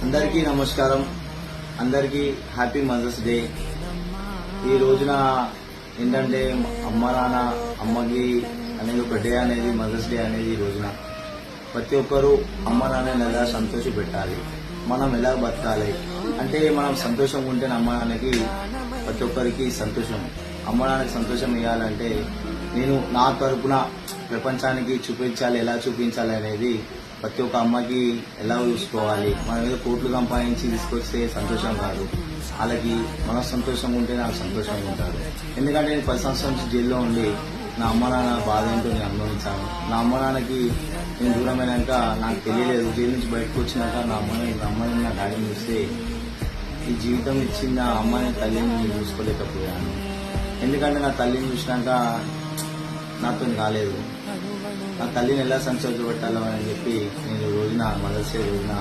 అందరికీ నమస్కారం. అందరికీ హ్యాపీ మదర్స్ డే. ఈ రోజున ఏంటంటే అమ్మ నాన్న అమ్మకి అనేది ఒక డే అనేది మదర్స్ డే అనేది ఈ రోజున ప్రతి ఒక్కరూ అమ్మ నాన్నని ఎలా సంతోష పెట్టాలి, మనం ఎలా బతకాలి అంటే మనం సంతోషంగా ఉంటే అమ్మ నాన్నకి ప్రతి ఒక్కరికి సంతోషం. అమ్మ నాన్నకి సంతోషం ఇవ్వాలంటే నేను నా తరపున ప్రపంచానికి చూపించాలి, ఎలా చూపించాలి అనేది ప్రతి ఒక్క అమ్మకి ఎలా చూసుకోవాలి. మన మీద కోట్లు సంపాదించి తీసుకొస్తే సంతోషం కాదు, వాళ్ళకి మన సంతోషంగా ఉంటే నాకు సంతోషంగా ఉంటారు. ఎందుకంటే నేను 10 సంవత్సరాల నుంచి జైల్లో ఉండి నా అమ్మ నాన్న బాధ ఏంటో నేను అనుభవించాను. నా అమ్మ నాన్నకి నేను దూరమైనాక నాకు తెలియలేదు. జైలు నుంచి బయటకు వచ్చినాక నా అమ్మని నా డాడీని చూస్తే ఈ జీవితం ఇచ్చిన అమ్మని తల్లిని నేను చూసుకోలేకపోయాను. ఎందుకంటే నా తల్లిని చూసినాక నాతో కాలేదు. నా తల్లిని ఎలా సంతోషపెట్టాలో అని చెప్పి నేను రోజున మదర్స్ డే రోజున